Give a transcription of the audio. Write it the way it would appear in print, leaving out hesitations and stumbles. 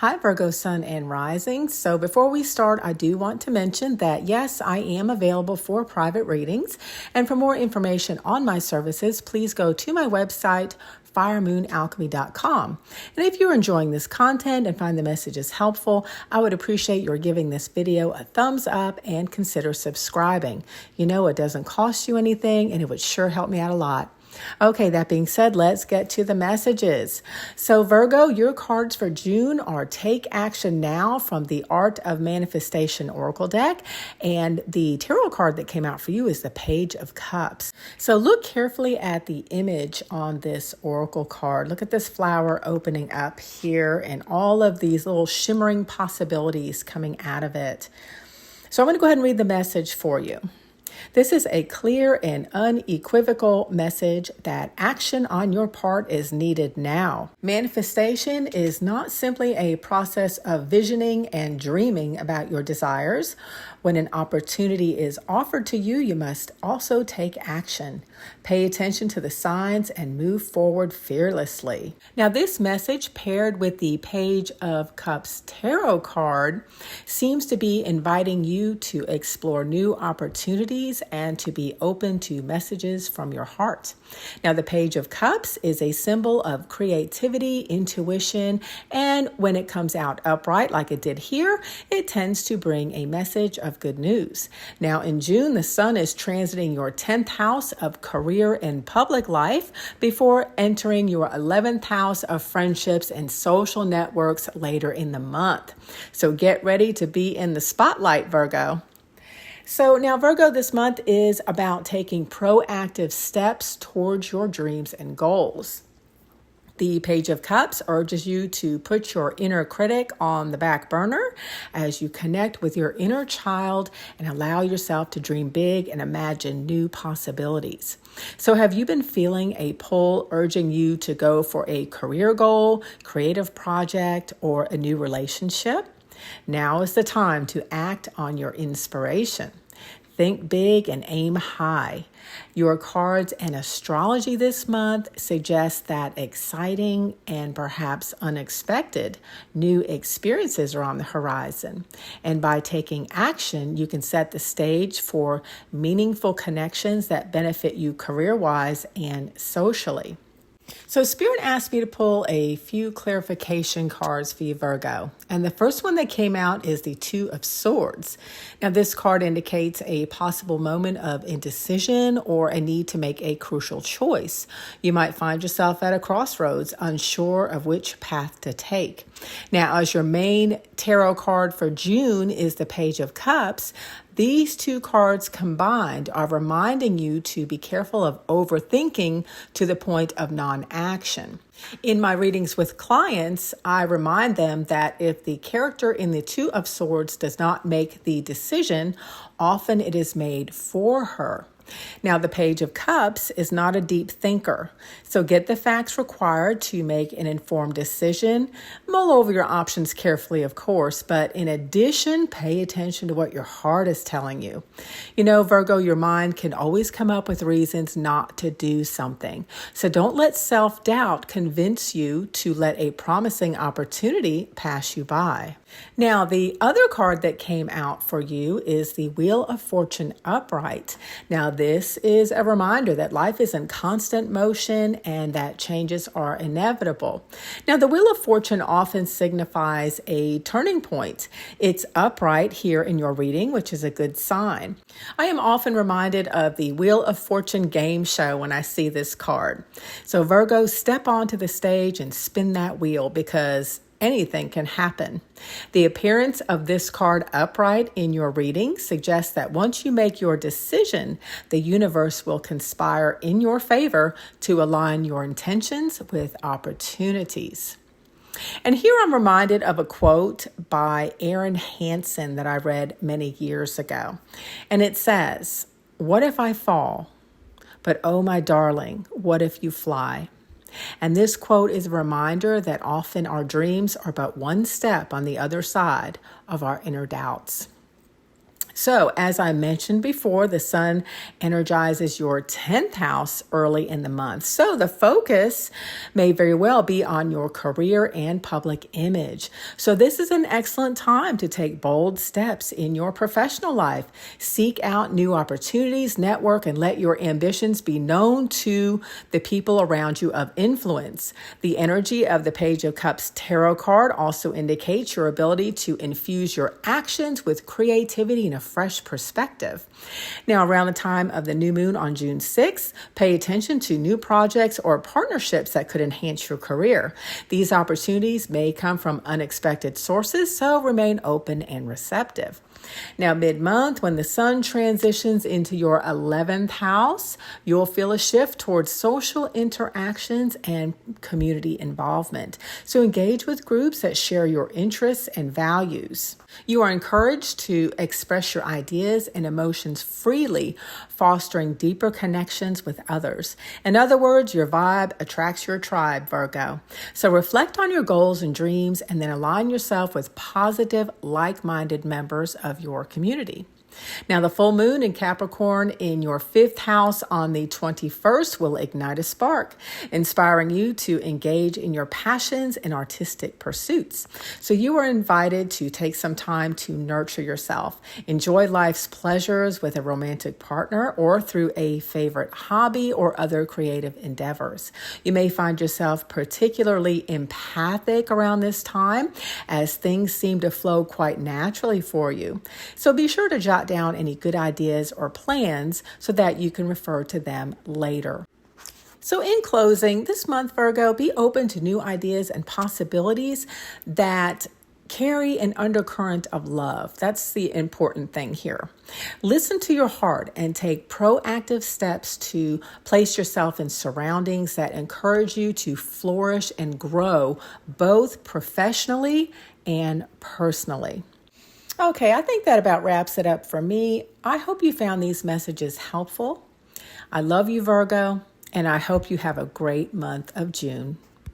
Hi, Virgo Sun and Rising. So before we start, I do want to mention that yes, I am available for private readings. And for more information on my services, please go to my website, firemoonalchemy.com. And if you're enjoying this content and find the messages helpful, I would appreciate your giving this video a thumbs up and consider subscribing. You know, it doesn't cost you anything and it would sure help me out a lot. Okay, that being said, let's get to the messages. So Virgo, your cards for June are Take Action Now from the Art of Manifestation Oracle deck. And the tarot card that came out for you is the Page of Cups. So look carefully at the image on this oracle card. Look at this flower opening up here and all of these little shimmering possibilities coming out of it. So I'm going to go ahead and read the message for you. This is a clear and unequivocal message that action on your part is needed now. Manifestation is not simply a process of visioning and dreaming about your desires. When an opportunity is offered to you, you must also take action. Pay attention to the signs and move forward fearlessly. Now, this message paired with the Page of Cups tarot card seems to be inviting you to explore new opportunities and to be open to messages from your heart. Now, the Page of Cups is a symbol of creativity, intuition, and when it comes out upright like it did here, it tends to bring a message of good news. Now, in June, the sun is transiting your 10th house of career and public life before entering your 11th house of friendships and social networks later in the month. So get ready to be in the spotlight, Virgo. So now, Virgo, this month is about taking proactive steps towards your dreams and goals. The Page of Cups urges you to put your inner critic on the back burner as you connect with your inner child and allow yourself to dream big and imagine new possibilities. So have you been feeling a pull urging you to go for a career goal, creative project, or a new relationship? Now is the time to act on your inspiration. Think big and aim high. Your cards and astrology this month suggest that exciting and perhaps unexpected new experiences are on the horizon. And by taking action, you can set the stage for meaningful connections that benefit you career-wise and socially. So Spirit asked me to pull a few clarification cards for you, Virgo. And the first one that came out is the Two of Swords. Now, this card indicates a possible moment of indecision or a need to make a crucial choice. You might find yourself at a crossroads, unsure of which path to take. Now, as your main tarot card for June is the Page of Cups, these two cards combined are reminding you to be careful of overthinking to the point of non-action. In my readings with clients, I remind them that if the character in the Two of Swords does not make the decision, often it is made for her. Now, the Page of Cups is not a deep thinker, so get the facts required to make an informed decision. Mull over your options carefully, of course, but in addition, pay attention to what your heart is telling you. You know, Virgo, your mind can always come up with reasons not to do something, so don't let self-doubt convince you to let a promising opportunity pass you by. Now, the other card that came out for you is the Wheel of Fortune upright. Now, this is a reminder that life is in constant motion and that changes are inevitable. Now, the Wheel of Fortune often signifies a turning point. It's upright here in your reading, which is a good sign. I am often reminded of the Wheel of Fortune game show when I see this card. So, Virgo, step onto the stage and spin that wheel because anything can happen. The appearance of this card upright in your reading suggests that once you make your decision, the universe will conspire in your favor to align your intentions with opportunities. And here I'm reminded of a quote by Aaron Hansen that I read many years ago. And it says, "What if I fall? But oh, my darling, what if you fly?" And this quote is a reminder that often our dreams are but one step on the other side of our inner doubts. So, as I mentioned before, the sun energizes your 10th house early in the month. So, the focus may very well be on your career and public image. So, this is an excellent time to take bold steps in your professional life. Seek out new opportunities, network, and let your ambitions be known to the people around you of influence. The energy of the Page of Cups tarot card also indicates your ability to infuse your actions with creativity and a fresh perspective. Now, around the time of the new moon on June 6th, pay attention to new projects or partnerships that could enhance your career. These opportunities may come from unexpected sources, so remain open and receptive. Now, mid-month, when the sun transitions into your 11th house, you'll feel a shift towards social interactions and community involvement. So engage with groups that share your interests and values. You are encouraged to express your ideas and emotions freely, fostering deeper connections with others. In other words, your vibe attracts your tribe, Virgo. So reflect on your goals and dreams and then align yourself with positive, like-minded members of your community. Now, the full moon in Capricorn in your 5th house on the 21st will ignite a spark, inspiring you to engage in your passions and artistic pursuits. So you are invited to take some time to nurture yourself. Enjoy life's pleasures with a romantic partner or through a favorite hobby or other creative endeavors. You may find yourself particularly empathic around this time as things seem to flow quite naturally for you. So be sure to jot down any good ideas or plans so that you can refer to them later. So in closing, this month, Virgo, be open to new ideas and possibilities that carry an undercurrent of love. That's the important thing here. Listen to your heart and take proactive steps to place yourself in surroundings that encourage you to flourish and grow both professionally and personally. Okay, I think that about wraps it up for me. I hope you found these messages helpful. I love you, Virgo, and I hope you have a great month of June.